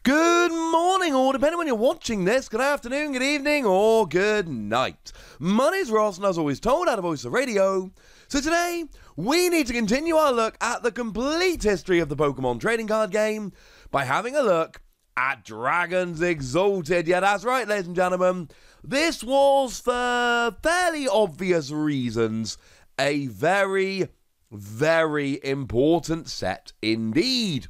Good morning, or depending when you're watching this, good afternoon, good evening, or good night. My name's Ross, and as always told out of Voice of Radio. So today, we need to continue our look at the complete history of the Pokemon trading card game by having a look at Dragons Exalted. Yeah, that's right, ladies and gentlemen. This was, for fairly obvious reasons, a very, very important set indeed.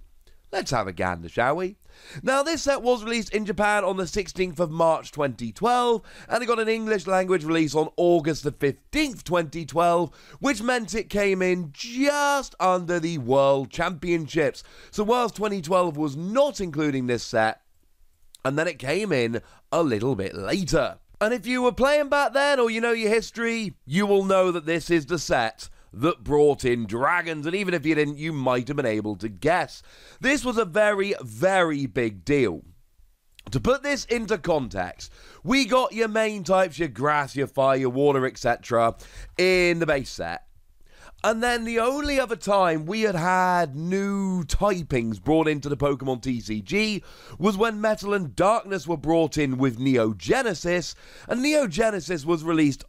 Let's have a gander, shall we? Now, this set was released in Japan on the 16th of March 2012, and it got an English language release on August the 15th, 2012, which meant it came in just under the World Championships. So whilst 2012 was not including this set, and then it came in a little bit later. And if you were playing back then, or you know your history, you will know that this is the set that brought in dragons, and even if you didn't, you might have been able to guess. This was a very, very big deal. To put this into context, we got your main types, your grass, your fire, your water, etc. in the base set. And then the only other time we had new typings brought into the Pokemon TCG was when Metal and Darkness were brought in with Neo Genesis, and Neo Genesis was released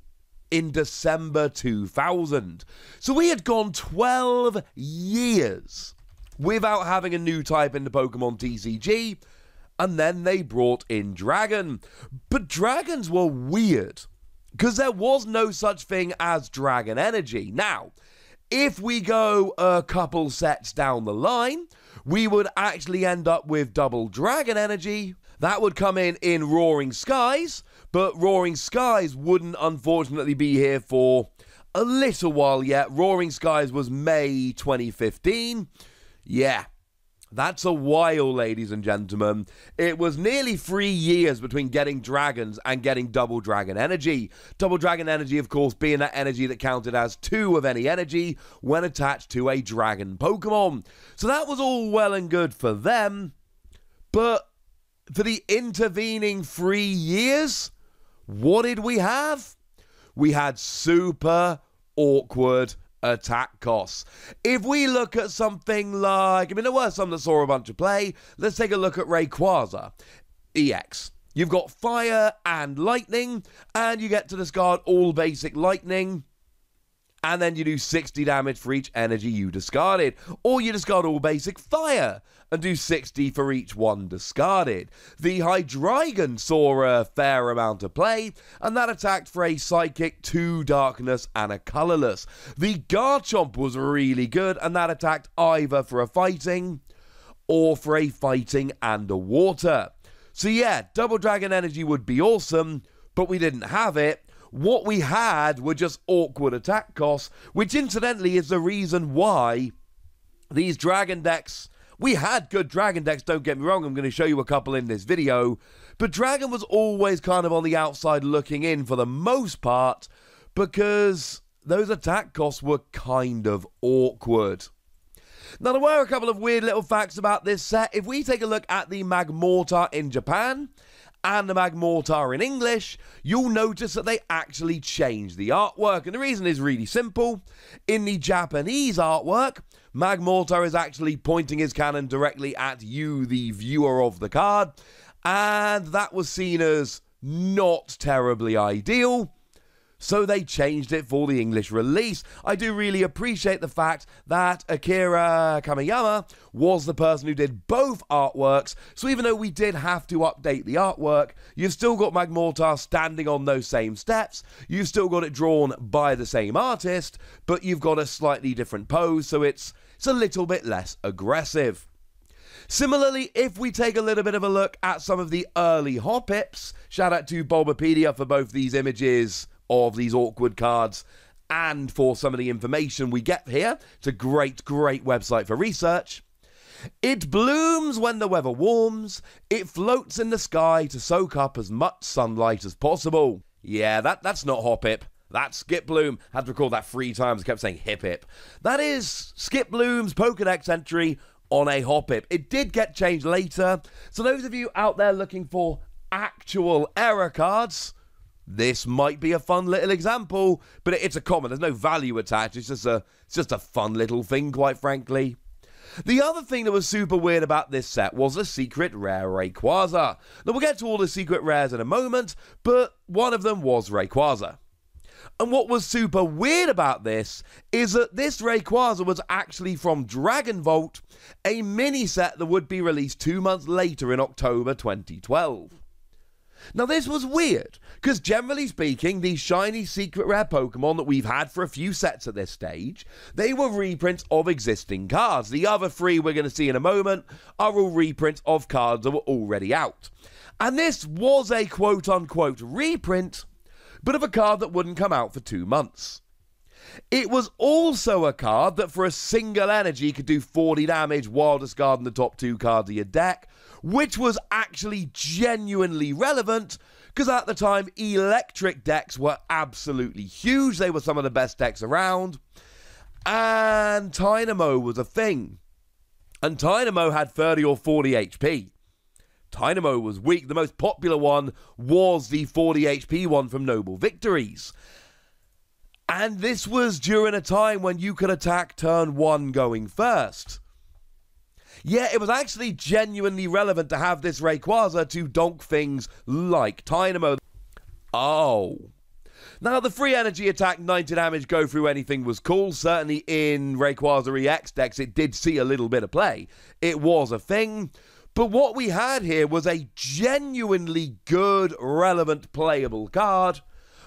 in December 2000. So we had gone 12 years without having a new type in the Pokemon TCG, and then they brought in Dragon. But Dragons were weird, because there was no such thing as Dragon Energy. Now, if we go a couple sets down the line, we would actually end up with double Dragon Energy. That would come in Roaring Skies, but Roaring Skies wouldn't unfortunately be here for a little while yet. Roaring Skies was May 2015. Yeah, that's a while, ladies and gentlemen. It was nearly 3 years between getting dragons and getting double Dragon Energy. Double Dragon Energy, of course, being that energy that counted as 2 of any energy when attached to a dragon Pokemon. So that was all well and good for them, but for the intervening 3 years, what did we have? We had super awkward attack costs. If we look at something like, there were some that saw a bunch of play. Let's take a look at Rayquaza EX. You've got fire and lightning, and you get to discard all basic lightning, and then you do 60 damage for each energy you discarded. Or you discard all basic fire and do 60 for each one discarded. The Hydreigon saw a fair amount of play, and that attacked for a psychic, 2 darkness, and a colorless. The Garchomp was really good, and that attacked either for a fighting or for a fighting and a water. So yeah, double Dragon Energy would be awesome, but we didn't have it. What we had were just awkward attack costs, which incidentally is the reason why these dragon decks, we had good dragon decks, don't get me wrong, I'm going to show you a couple in this video, but Dragon was always kind of on the outside looking in for the most part, because those attack costs were kind of awkward. Now, there were a couple of weird little facts about this set. If we take a look at the Magmortar in Japan and the Magmortar in English, you'll notice that they actually changed the artwork, and the reason is really simple. In the Japanese artwork, Magmortar is actually pointing his cannon directly at you, the viewer of the card, and that was seen as not terribly ideal, so they changed it for the English release. I do really appreciate the fact that Akira Kamiyama was the person who did both artworks, so even though we did have to update the artwork, you've still got Magmortar standing on those same steps, you've still got it drawn by the same artist, but you've got a slightly different pose, so it's a little bit less aggressive. Similarly, if we take a little bit of a look at some of the early Hoppips, shout out to Bulbapedia for both these images of these awkward cards and for some of the information we get here. It's a great, great website for research. It blooms when the weather warms. It floats in the sky to soak up as much sunlight as possible. Yeah, that's not Hoppip. That's Skiploom. Had to record that 3 times. I kept saying Hip. That is Skiploom's Pokedex entry on a Hoppip. It did get changed later. So those of you out there looking for actual error cards, this might be a fun little example, but it's a common. There's no value attached. It's just a fun little thing, quite frankly. The other thing that was super weird about this set was the secret rare Rayquaza. Now we'll get to all the secret rares in a moment, but one of them was Rayquaza. And what was super weird about this is that this Rayquaza was actually from Dragon Vault, a mini set that would be released 2 months later in October 2012. Now this was weird, because generally speaking, these shiny secret rare Pokemon that we've had for a few sets at this stage, they were reprints of existing cards. The other three we're going to see in a moment are all reprints of cards that were already out. And this was a quote-unquote reprint, but of a card that wouldn't come out for 2 months. It was also a card that for a single energy could do 40 damage while discarding the top 2 cards of your deck, which was actually genuinely relevant, because at the time electric decks were absolutely huge. They were some of the best decks around, and Tynamo was a thing. And Tynamo had 30 or 40 HP. Tynamo was weak. The most popular one was the 40 HP one from Noble Victories. And this was during a time when you could attack turn 1 going first. Yeah, it was actually genuinely relevant to have this Rayquaza to donk things like Tynamo. Oh. Now, the free energy attack 90 damage go through anything was cool. Certainly in Rayquaza EX decks, it did see a little bit of play. It was a thing. But what we had here was a genuinely good, relevant, playable card.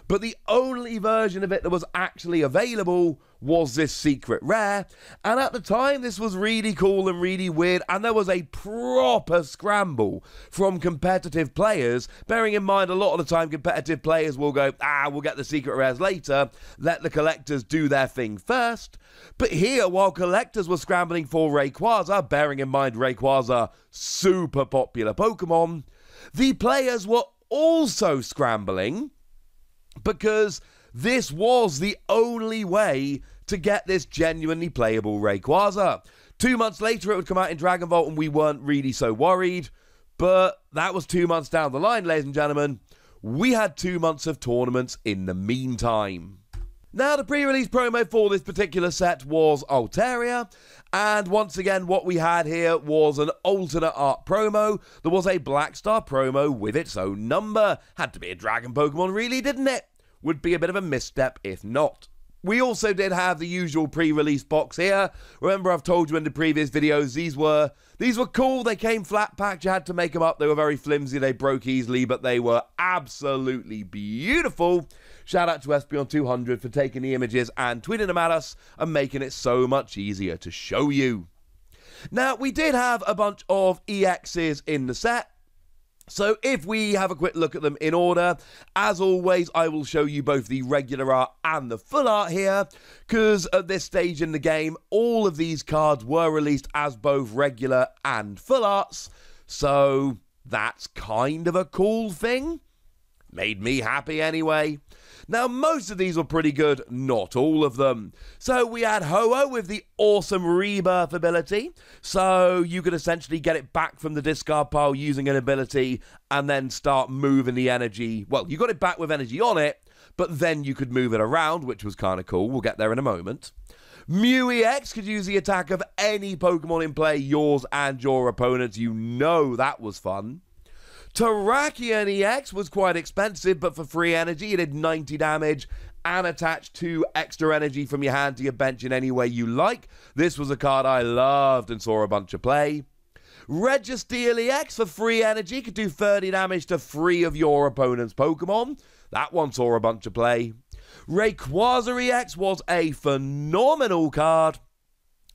But the only version of it that was actually available was this secret rare. And at the time, this was really cool and really weird. And there was a proper scramble from competitive players. Bearing in mind, a lot of the time, competitive players will go, we'll get the secret rares later. Let the collectors do their thing first. But here, while collectors were scrambling for Rayquaza, bearing in mind Rayquaza, super popular Pokemon, the players were also scrambling, because this was the only way to get this genuinely playable Rayquaza. 2 months later, it would come out in Dragon Vault, and we weren't really so worried. But that was 2 months down the line, ladies and gentlemen. We had 2 months of tournaments in the meantime. Now, the pre-release promo for this particular set was Altaria, and once again, what we had here was an alternate art promo. There was a Black Star promo with its own number. Had to be a Dragon Pokemon, really, didn't it? Would be a bit of a misstep if not. We also did have the usual pre-release box here. Remember, I've told you in the previous videos, these were cool. They came flat packed. You had to make them up. They were very flimsy. They broke easily, but they were absolutely beautiful. Shout out to Espeon200 for taking the images and tweeting them at us and making it so much easier to show you. Now, we did have a bunch of EXs in the set. So if we have a quick look at them in order, as always, I will show you both the regular art and the full art here, because at this stage in the game, all of these cards were released as both regular and full arts, so that's kind of a cool thing. Made me happy anyway. Now, most of these were pretty good, not all of them. So we had Ho-Oh with the awesome Rebirth ability. So you could essentially get it back from the discard pile using an ability and then start moving the energy. Well, you got it back with energy on it, but then you could move it around, which was kind of cool. We'll get there in a moment. Mew EX could use the attack of any Pokemon in play, yours and your opponent's. You know that was fun. Terrakion EX was quite expensive, but for free energy, it did 90 damage and attached 2 extra energy from your hand to your bench in any way you like. This was a card I loved and saw a bunch of play. Registeel EX for free energy could do 30 damage to 3 of your opponent's Pokemon. That one saw a bunch of play. Rayquaza EX was a phenomenal card.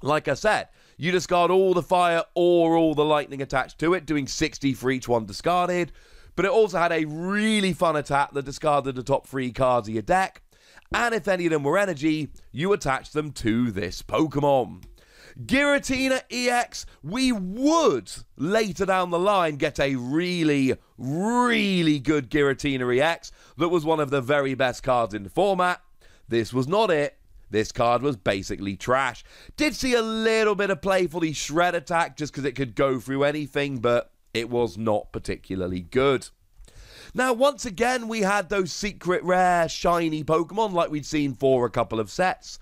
Like I said, you discard all the fire or all the lightning attached to it, doing 60 for each one discarded. But it also had a really fun attack that discarded the top 3 cards of your deck. And if any of them were energy, you attach them to this Pokemon. Giratina EX, we would later down the line get a really, really good Giratina EX that was one of the very best cards in the format. This was not it. This card was basically trash. Did see a little bit of play for the Shred attack just because it could go through anything, but it was not particularly good. Now, once again, we had those secret rare shiny Pokemon like we'd seen for a couple of sets.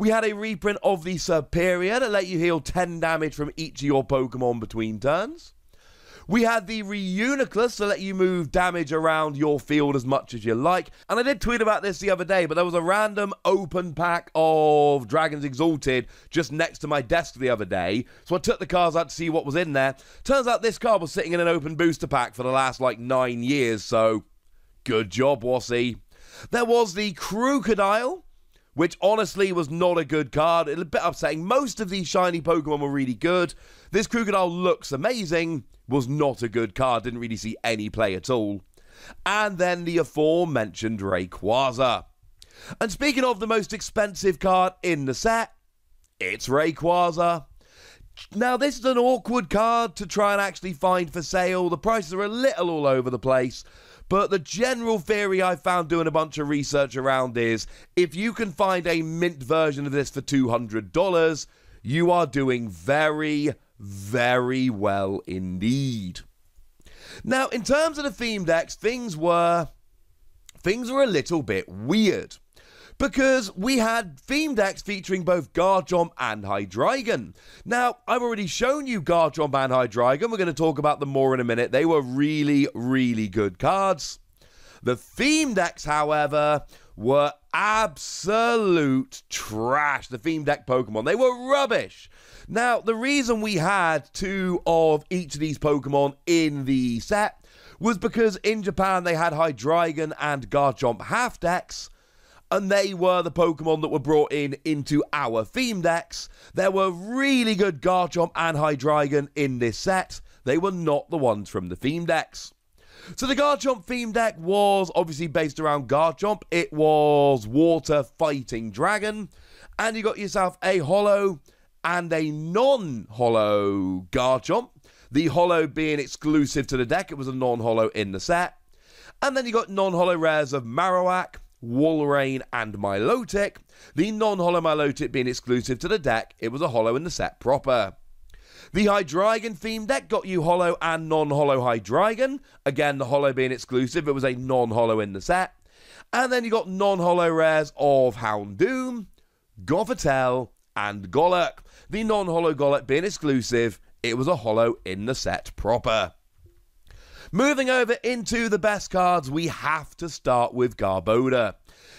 We had a reprint of the Serperior that let you heal 10 damage from each of your Pokemon between turns. We had the Reuniclus to let you move damage around your field as much as you like. And I did tweet about this the other day, but there was a random open pack of Dragons Exalted just next to my desk the other day. So I took the cards out to see what was in there. Turns out this card was sitting in an open booster pack for the last like 9 years, so good job, Wassy. There was the Crocodile, which honestly was not a good card. It's a bit upsetting. Most of these shiny Pokemon were really good. This Crocodile looks amazing. Was not a good card. Didn't really see any play at all. And then the aforementioned Rayquaza. And speaking of the most expensive card in the set, it's Rayquaza. Now, this is an awkward card to try and actually find for sale. The prices are a little all over the place. But the general theory I found doing a bunch of research around is if you can find a mint version of this for $200, you are doing very, very well indeed. Now, in terms of the theme decks, things were a little bit weird. Because we had theme decks featuring both Garchomp and Hydreigon. Now, I've already shown you Garchomp and Hydreigon. We're going to talk about them more in a minute. They were really, really good cards. The theme decks, however, were absolute trash. The theme deck Pokemon, they were rubbish. Now, the reason we had 2 of each of these Pokemon in the set was because in Japan they had Hydreigon and Garchomp half decks. And they were the Pokemon that were brought into our theme decks. There were really good Garchomp and Hydreigon in this set. They were not the ones from the theme decks. So the Garchomp theme deck was obviously based around Garchomp. It was Water Fighting Dragon. And you got yourself a Holo and a non-Holo Garchomp. The Holo being exclusive to the deck. It was a non-Holo in the set. And then you got non-Holo rares of Marowak, Walrein and Milotic. The non-Holo Milotic being exclusive to the deck. It was a Holo in the set proper. The Hydreigon theme deck got you Holo and non-Holo Hydreigon. Again, the Holo being exclusive. It was a non-Holo in the set. And then you got non-Holo rares of Houndoom, Gothitelle and Golurk. The non-Holo Golurk being exclusive. It was a Holo in the set proper. Moving over into the best cards, we have to start with Garbodor.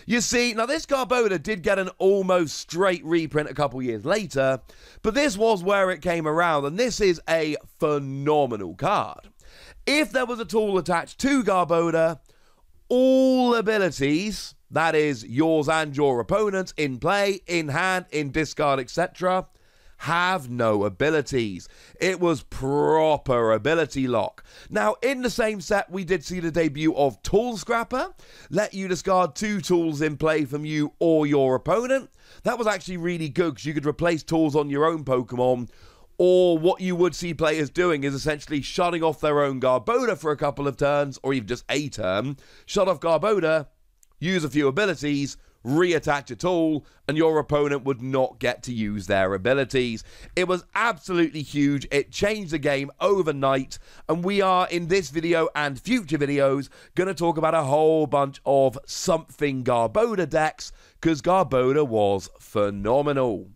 You see, now this Garbodor did get an almost straight reprint a couple years later, but this was where it came around, and this is a phenomenal card. If there was a tool attached to Garbodor, all abilities, that is yours and your opponent's, in play, in hand, in discard, etc., have no abilities. It was proper ability lock. Now, in the same set, we did see the debut of Tool Scrapper. Let you discard 2 tools in play from you or your opponent. That was actually really good because you could replace tools on your own Pokemon. Or what you would see players doing is essentially shutting off their own Garbodor for a couple of turns, or even just a turn. Shut off Garbodor, use a few abilities, reattach a tool, and your opponent would not get to use their abilities. It was absolutely huge. It changed the game overnight, and we are, in this video and future videos, going to talk about a whole bunch of something Garbodor decks, because Garbodor was phenomenal.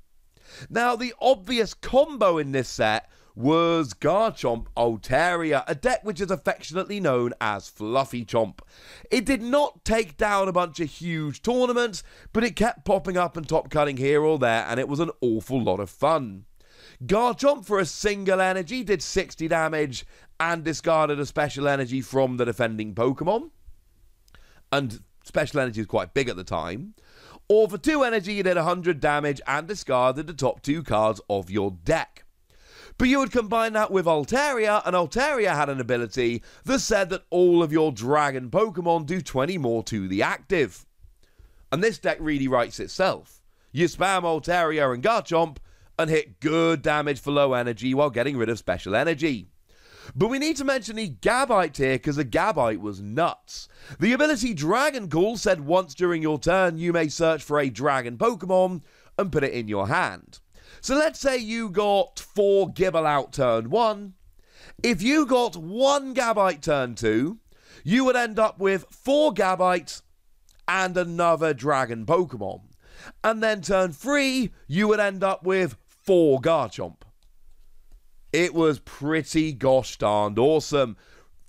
Now, the obvious combo in this set was Garchomp Altaria, a deck which is affectionately known as Fluffy Chomp. It did not take down a bunch of huge tournaments, but it kept popping up and top cutting here or there, and it was an awful lot of fun. Garchomp for a single energy did 60 damage and discarded a special energy from the defending Pokemon. And special energy was quite big at the time. Or for 2 energy, you did 100 damage and discarded the top 2 cards of your deck. But you would combine that with Altaria, and Altaria had an ability that said that all of your dragon Pokemon do 20 more to the active. And this deck really writes itself. You spam Altaria and Garchomp and hit good damage for low energy while getting rid of special energy. But we need to mention the Gabite here, because the Gabite was nuts. The ability Dragon Call said once during your turn you may search for a dragon Pokemon and put it in your hand. So let's say you got 4 Gible out turn 1. If you got 1 Gabite turn 2, you would end up with 4 Gabite and another dragon Pokemon. And then turn 3, you would end up with 4 Garchomp. It was pretty gosh darned awesome.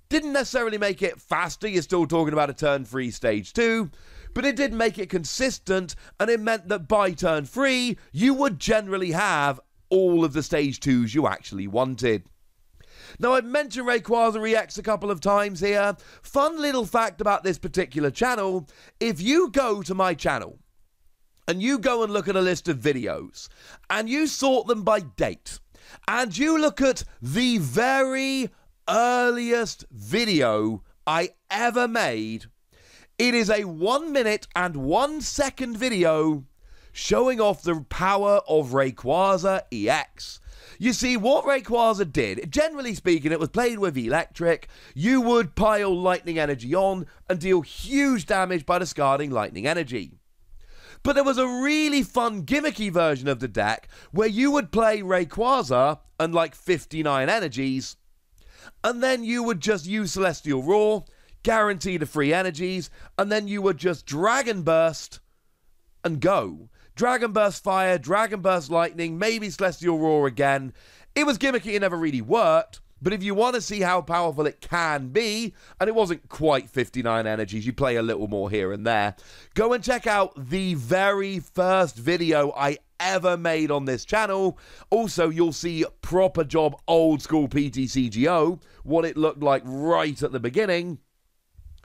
Didn't necessarily make it faster, you're still talking about a turn 3 stage 2, but it did make it consistent, and it meant that by turn 3, you would generally have all of the stage 2s you actually wanted. Now, I've mentioned Rayquaza EX a couple of times here. Fun little fact about this particular channel, if you go to my channel, and you go and look at a list of videos, and you sort them by date, and you look at the very earliest video I ever made, it is a 1 minute and 1 second video showing off the power of Rayquaza EX. You see, what Rayquaza did, generally speaking, it was played with electric. You would pile lightning energy on and deal huge damage by discarding lightning energy. But there was a really fun gimmicky version of the deck where you would play Rayquaza and like 59 energies, and then you would just use Celestial Roar, guarantee the free energies, and then you would just Dragon Burst and go. Dragon Burst Fire, Dragon Burst Lightning, maybe Celestial Roar again. It was gimmicky, it never really worked, but if you want to see how powerful it can be, and it wasn't quite 59 energies, you play a little more here and there, go and check out the very first video I ever made on this channel. Also, you'll see proper job old school PTCGO, what it looked like right at the beginning,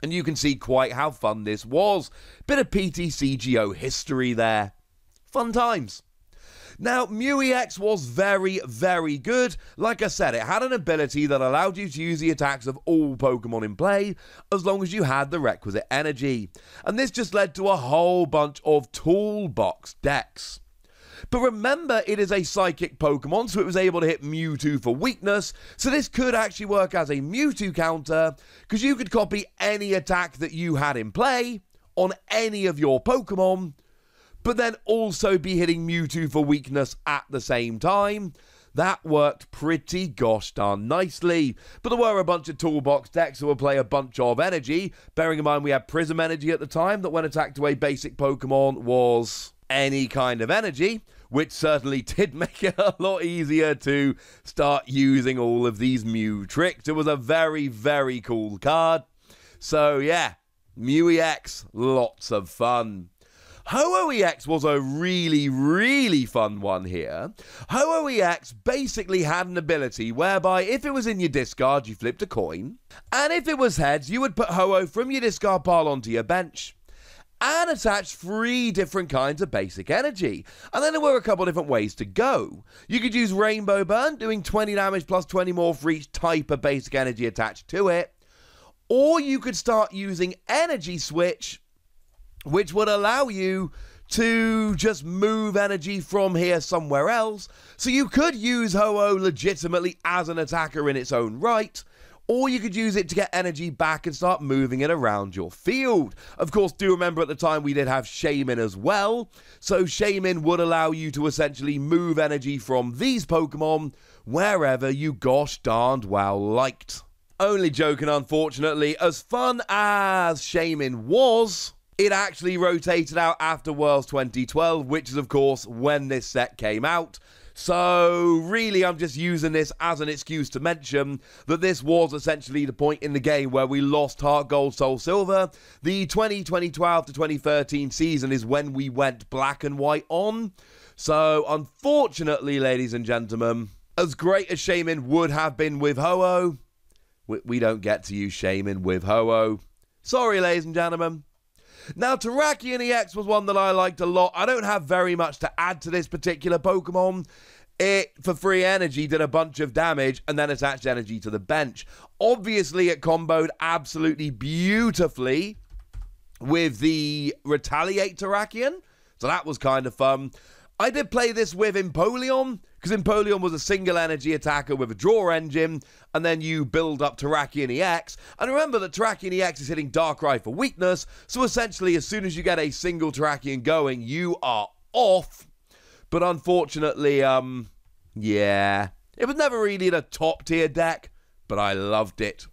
and you can see quite how fun this was. Bit of PTCGO history there. Fun times. Now, Mew EX was very, very good. Like I said, it had an ability that allowed you to use the attacks of all Pokemon in play, as long as you had the requisite energy. And this just led to a whole bunch of toolbox decks. But remember, it is a psychic Pokemon, so it was able to hit Mewtwo for weakness, so this could actually work as a Mewtwo counter, because you could copy any attack that you had in play on any of your Pokemon, but then also be hitting Mewtwo for weakness at the same time. That worked pretty gosh darn nicely. But there were a bunch of toolbox decks that would play a bunch of energy, bearing in mind we had Prism Energy at the time, that when attacked to a basic Pokemon was any kind of energy, which certainly did make it a lot easier to start using all of these Mew tricks. It was a very, very cool card. So yeah, Mew EX, lots of fun. Ho-Oh EX was a really, really fun one here. Ho-Oh EX basically had an ability whereby if it was in your discard, you flipped a coin, and if it was heads, you would put Ho-Oh from your discard pile onto your bench and attach 3 different kinds of basic energy. And then there were a couple different ways to go. You could use Rainbow Burn, doing 20 damage plus 20 more for each type of basic energy attached to it, or you could start using Energy Switch, which would allow you to just move energy from here somewhere else. So you could use Ho-Oh legitimately as an attacker in its own right, or you could use it to get energy back and start moving it around your field. Of course, do remember at the time we did have Shaymin as well, so Shaymin would allow you to essentially move energy from these Pokemon wherever you gosh darned well liked. Only joking, unfortunately, as fun as Shaymin was, it actually rotated out after Worlds 2012, which is, of course, when this set came out. So, really, I'm just using this as an excuse to mention that this was essentially the point in the game where we lost Heart Gold, Soul Silver. The 2012 to 2013 season is when we went black and white on. So, unfortunately, ladies and gentlemen, as great as Shaymin would have been with Ho-Oh, we don't get to use Shaymin with Ho-Oh. Sorry, ladies and gentlemen. Now, Terrakion EX was one that I liked a lot. I don't have very much to add to this particular Pokemon. It, for free energy, did a bunch of damage and then attached energy to the bench. Obviously, it comboed absolutely beautifully with the Retaliate Terrakion, so that was kind of fun. I did play this with Empoleon, because Empoleon was a single energy attacker with a draw engine, and then you build up Terrakion EX. And remember that Terrakion EX is hitting Darkrai for weakness, so essentially as soon as you get a single Terrakion going, you are off. But unfortunately, yeah, it was never really the top tier deck, but I loved it.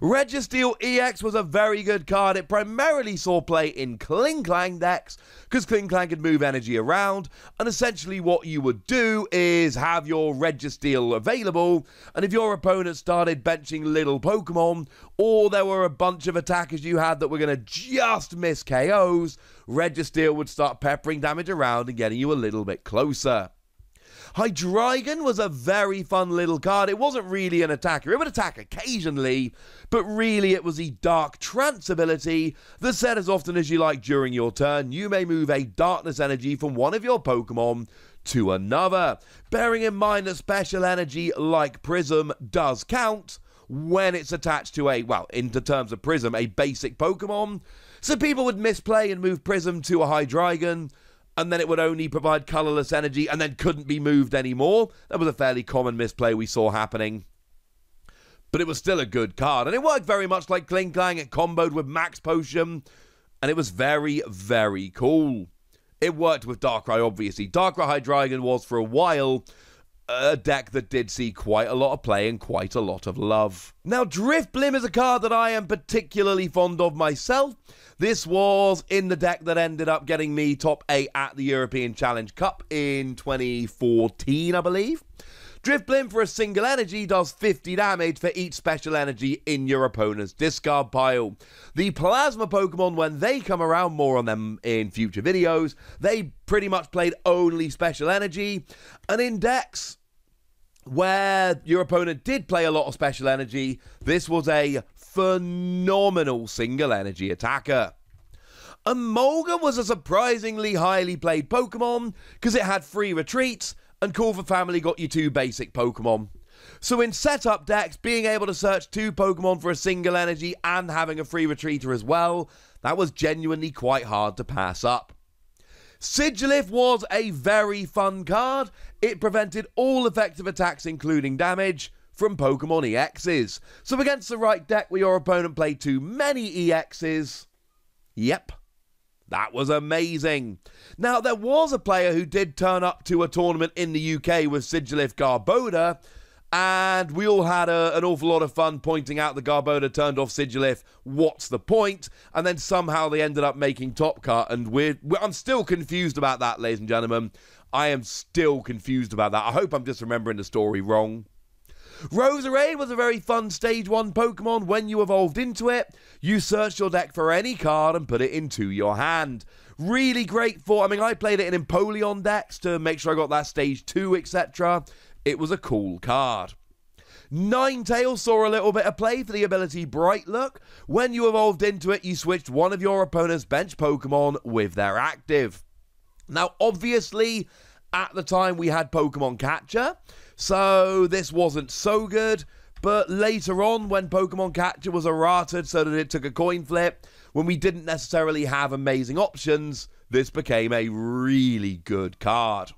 Registeel EX was a very good card. It primarily saw play in Klinklang decks because Klinklang could move energy around, and essentially what you would do is have your Registeel available, and if your opponent started benching little Pokemon, or there were a bunch of attackers you had that were going to just miss KOs, Registeel would start peppering damage around and getting you a little bit closer. Hydreigon was a very fun little card. It wasn't really an attacker. It would attack occasionally, but really it was the Dark Trance ability that said as often as you like during your turn, you may move a darkness energy from one of your Pokemon to another. Bearing in mind that special energy like Prism does count when it's attached to a, well, in the terms of Prism, a basic Pokemon. So people would misplay and move Prism to a Hydreigon, and then it would only provide colourless energy and then couldn't be moved anymore. That was a fairly common misplay we saw happening. But it was still a good card, and it worked very much like Klinklang. It comboed with Max Potion, and it was very, very cool. It worked with Darkrai, obviously. Darkrai Hydreigon was, for a while, a deck that did see quite a lot of play and quite a lot of love. Now, Drifblim is a card that I am particularly fond of myself. This was in the deck that ended up getting me top 8 at the European Challenge Cup in 2014, I believe. Drifblim for a single energy does 50 damage for each special energy in your opponent's discard pile. The Plasma Pokemon, when they come around, more on them in future videos, they pretty much played only special energy, and in decks where your opponent did play a lot of special energy, this was a phenomenal single energy attacker. Emolga was a surprisingly highly played Pokemon because it had free retreats, and Call for Family got you 2 basic Pokemon. So in setup decks, being able to search 2 Pokemon for a single energy and having a free retreater as well, that was genuinely quite hard to pass up. Sigilyph was a very fun card. It prevented all effective attacks, including damage, from Pokemon EXs. So against the right deck where your opponent played too many EXs, yep, that was amazing. Now, there was a player who did turn up to a tournament in the UK with Sigilyph Garbodor, and we all had an awful lot of fun pointing out that Garbodor turned off Sigilyph. What's the point? And then somehow they ended up making top cut, and I'm still confused about that, ladies and gentlemen. I am still confused about that. I hope I'm just remembering the story wrong. Roserade was a very fun Stage 1 Pokemon. When you evolved into it, you searched your deck for any card and put it into your hand. Really great for, I played it in Empoleon decks to make sure I got that Stage 2, etc. It was a cool card. Ninetales saw a little bit of play for the ability Bright Look. When you evolved into it, you switched one of your opponent's bench Pokemon with their active. Now, obviously, at the time we had Pokemon Catcher, so this wasn't so good, but later on when Pokemon Catcher was errated so that it took a coin flip, when we didn't necessarily have amazing options, this became a really good card.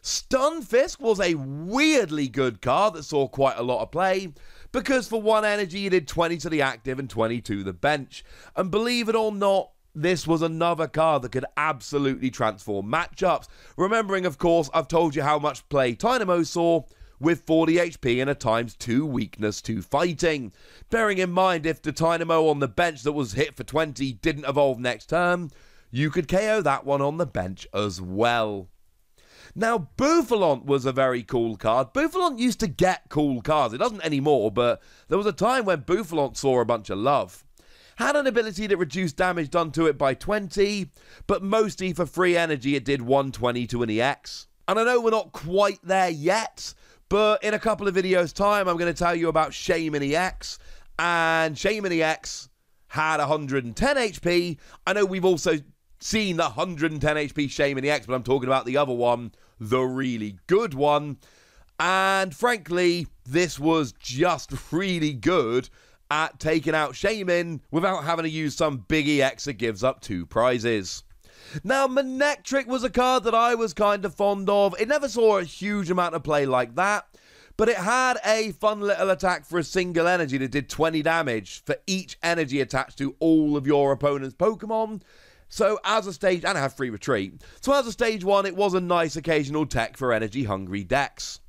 Stunfisk was a weirdly good card that saw quite a lot of play, because for 1 energy you did 20 to the active and 20 to the bench, and believe it or not, this was another card that could absolutely transform matchups. Remembering, of course, I've told you how much play Dynamo saw with 40 HP and a ×2 weakness to fighting. Bearing in mind, if the Dynamo on the bench that was hit for 20 didn't evolve next turn, you could KO that one on the bench as well. Now, Bouffalant was a very cool card. Bouffalant used to get cool cards. It doesn't anymore, but there was a time when Bouffalant saw a bunch of love. Had an ability that reduced damage done to it by 20, but mostly for free energy it did 120 to an EX. And I know we're not quite there yet, but in a couple of videos' time I'm going to tell you about Shaymin EX, and Shaymin EX had 110 HP. I know we've also seen the 110 HP Shaymin EX, but I'm talking about the other one, the really good one. And frankly, this was just really good at taking out Shaymin without having to use some big EX that gives up 2 prizes. Now, Manectric was a card that I was kind of fond of. It never saw a huge amount of play like that, but it had a fun little attack for a single energy that did 20 damage for each energy attached to all of your opponent's Pokemon. So as a stage, and it had free retreat. So as a stage 1, it was a nice occasional tech for energy-hungry decks.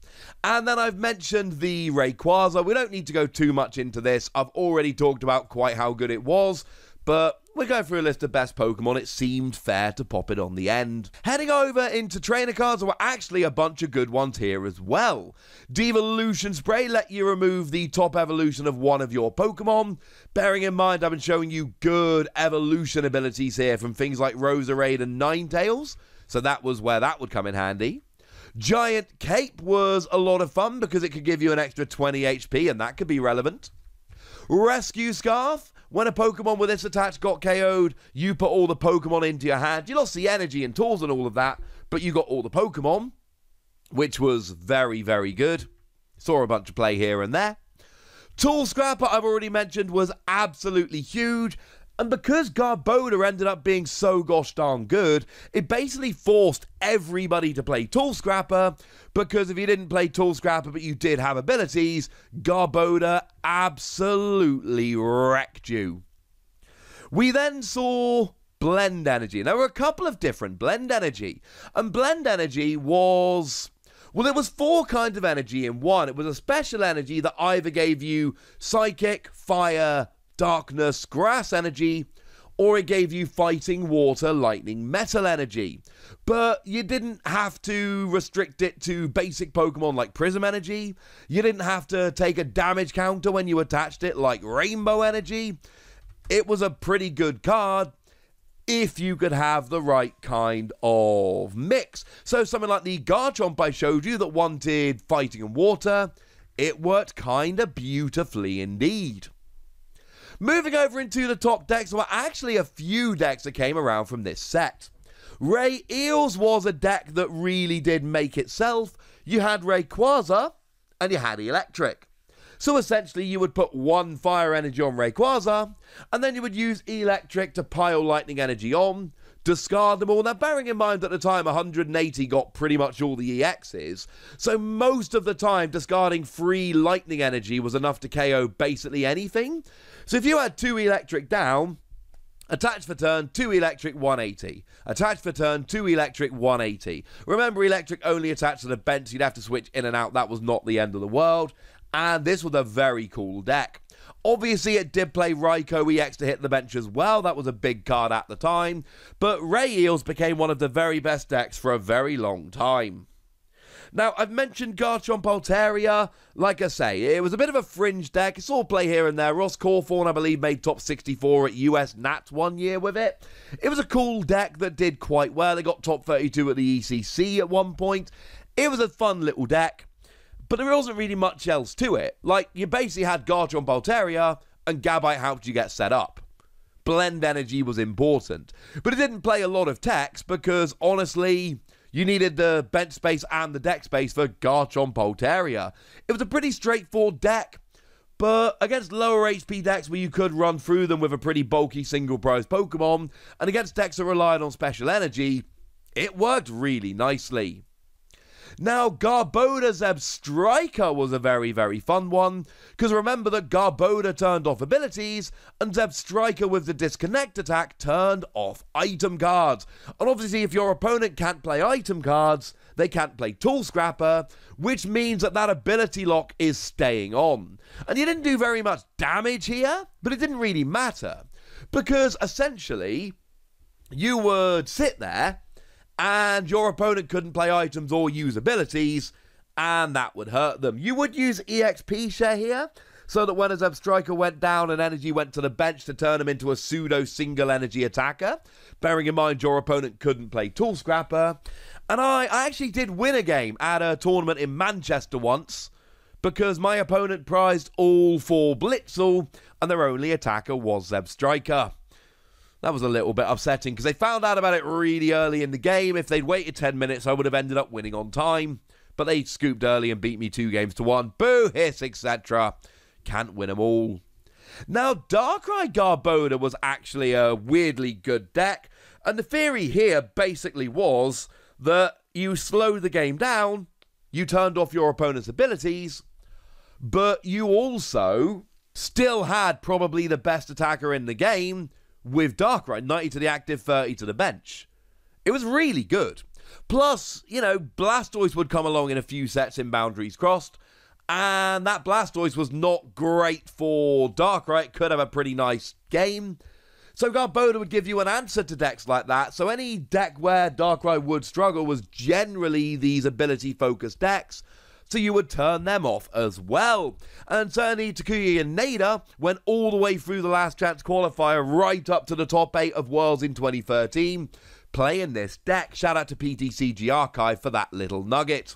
And then I've mentioned the Rayquaza. We don't need to go too much into this. I've already talked about quite how good it was, but we're going through a list of best Pokemon. It seemed fair to pop it on the end. Heading over into trainer cards, there were actually a bunch of good ones here as well. Devolution Spray let you remove the top evolution of one of your Pokemon. Bearing in mind, I've been showing you good evolution abilities here from things like Roserade and Ninetales, so that was where that would come in handy. Giant Cape was a lot of fun because it could give you an extra 20 HP, and that could be relevant. Rescue Scarf. When a Pokemon with this attached got KO'd, you put all the Pokemon into your hand. You lost the energy and tools and all of that, but you got all the Pokemon, which was very, very good. Saw a bunch of play here and there. Tool Scrapper, I've already mentioned, was absolutely huge. And because Garbodor ended up being so gosh darn good, it basically forced everybody to play Tool Scrapper, because if you didn't play Tool Scrapper but you did have abilities, Garbodor absolutely wrecked you. We then saw Blend Energy. There were a couple of different Blend Energy, and Blend Energy was... well, there was 4 kinds of energy in one. It was a special energy that either gave you Psychic, Fire, Darkness, Grass energy, or it gave you Fighting, Water, Lightning, Metal energy. But you didn't have to restrict it to basic Pokemon like Prism energy. You didn't have to take a damage counter when you attached it like Rainbow energy. It was a pretty good card if you could have the right kind of mix. So something like the Garchomp I showed you that wanted Fighting and Water, it worked kinda beautifully indeed. Moving over into the top decks, there were actually a few decks that came around from this set. Ray Eels was a deck that really did make itself. You had Rayquaza, and you had Electric. So essentially, you would put 1 Fire Energy on Rayquaza, and then you would use Electric to pile Lightning Energy on, discard them all. Now, bearing in mind at the time, 180 got pretty much all the EXs, so most of the time, discarding 3 Lightning Energy was enough to KO basically anything. So if you had 2 Electric down, attach for turn, 2 Electric, 180. Attach for turn, 2 Electric, 180. Remember, Electric only attached to the bench, you'd have to switch in and out. That was not the end of the world. And this was a very cool deck. Obviously, it did play Raikou EX to hit the bench as well. That was a big card at the time. But Ray Eels became one of the very best decks for a very long time. Now, I've mentioned Garchomp Altaria. Like I say, it was a bit of a fringe deck. It's all play here and there. Ross Cawthorn, I believe, made top 64 at US Nats one year with it. It was a cool deck that did quite well. It got top 32 at the ECC at one point. It was a fun little deck, but there wasn't really much else to it. Like, you basically had Garchomp Altaria, and Gabite helped you get set up. Blend Energy was important, but it didn't play a lot of techs because, honestly, you needed the bench space and the deck space for Garchomp Altaria. It was a pretty straightforward deck, but against lower HP decks where you could run through them with a pretty bulky single prize Pokemon, and against decks that relied on special energy, it worked really nicely. Now, Garbodor Zebstrika was a very, very fun one, because remember that Garbodor turned off abilities, and Zebstrika with the disconnect attack turned off item cards. And obviously, if your opponent can't play item cards, they can't play Tool Scrapper, which means that that ability lock is staying on. And you didn't do very much damage here, but it didn't really matter, because essentially, you would sit there, and your opponent couldn't play items or use abilities, and that would hurt them. You would use EXP share here, so that when a Zebstrika went down and energy went to the bench to turn him into a pseudo single energy attacker, bearing in mind your opponent couldn't play Tool Scrapper. And I actually did win a game at a tournament in Manchester once, because my opponent prized all 4 Blitzle, and their only attacker was Zebstrika. That was a little bit upsetting, because they found out about it really early in the game. If they'd waited 10 minutes, I would have ended up winning on time. But they scooped early and beat me 2 games to 1. Boo, hiss, etc. Can't win them all. Now, Darkrai Garbodor was actually a weirdly good deck. And the theory here basically was that you slowed the game down, you turned off your opponent's abilities, but you also still had probably the best attacker in the game, with Darkrai, 90 to the active, 30 to the bench. It was really good. Plus, Blastoise would come along in a few sets in Boundaries Crossed, and that Blastoise was not great for Darkrai. It could have a pretty nice game. So Garbodor would give you an answer to decks like that. So any deck where Darkrai would struggle was generally these ability-focused decks, so you would turn them off as well. And certainly Takuya and Nada went all the way through the Last Chance qualifier right up to the top 8 of Worlds in 2013, playing this deck. Shout out to PTCG Archive for that little nugget.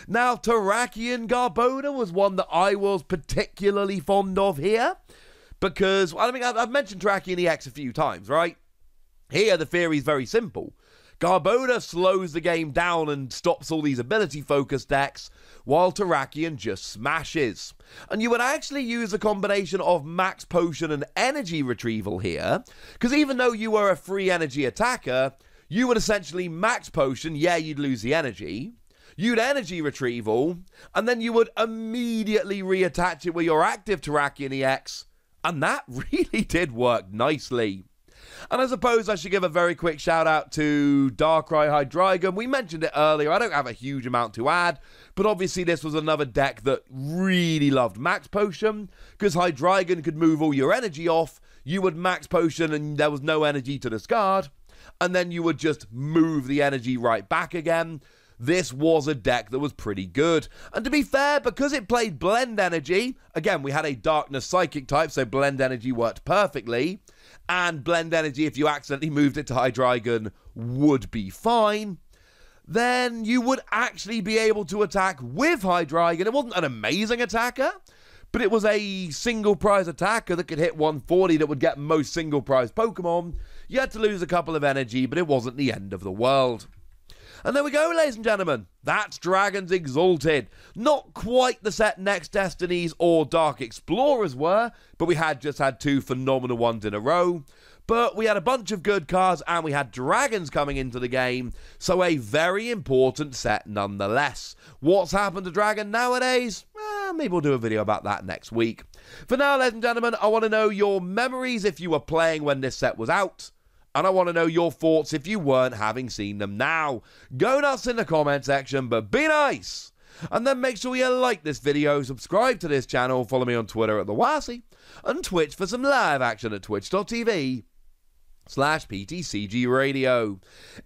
Now, Terrakion Garbodor was one that I was particularly fond of here, because, I've mentioned Terrakion EX a few times, right? Here, the theory is very simple. Garbodor slows the game down and stops all these ability-focused decks, while Terrakion just smashes. And you would actually use a combination of Max Potion and Energy Retrieval here, because even though you were a free energy attacker, you would essentially Max Potion, yeah, you'd lose the energy, you'd Energy Retrieval, and then you would immediately reattach it with your active Terrakion EX, and that really did work nicely. And I suppose I should give a very quick shout out to Darkrai Hydreigon. We mentioned it earlier. I don't have a huge amount to add, but obviously this was another deck that really loved Max Potion, because Hydreigon could move all your energy off. You would Max Potion and there was no energy to discard, and then you would just move the energy right back again. This was a deck that was pretty good. And to be fair, because it played Blend Energy, again, we had a Darkness Psychic type, so Blend Energy worked perfectly. And Blend Energy, if you accidentally moved it to Hydreigon, would be fine. Then you would actually be able to attack with Hydreigon. It wasn't an amazing attacker, but it was a single prize attacker that could hit 140 that would get most single prize Pokemon. You had to lose a couple of energy, but it wasn't the end of the world. And there we go, ladies and gentlemen. That's Dragons Exalted. Not quite the set Next Destinies or Dark Explorers were, but we had just had two phenomenal ones in a row. But we had a bunch of good cards, and we had dragons coming into the game, so a very important set nonetheless. What's happened to Dragon nowadays? Maybe we'll do a video about that next week. For now, ladies and gentlemen, I want to know your memories if you were playing when this set was out. And I want to know your thoughts if you weren't, having seen them now. Go nuts in the comment section, but be nice. And then make sure you like this video, subscribe to this channel, follow me on Twitter at TheWasi, and Twitch for some live action at twitch.tv/PTCG Radio.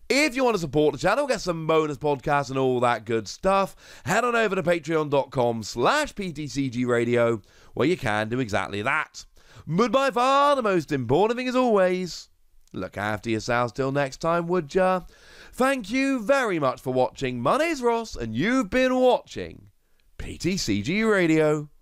If you want to support the channel, get some bonus podcasts and all that good stuff, head on over to patreon.com/PTCG Radio, where you can do exactly that. But by far, the most important thing is always, look after yourselves till next time, would ya? Thank you very much for watching. My name's Ross, and you've been watching PTCG Radio.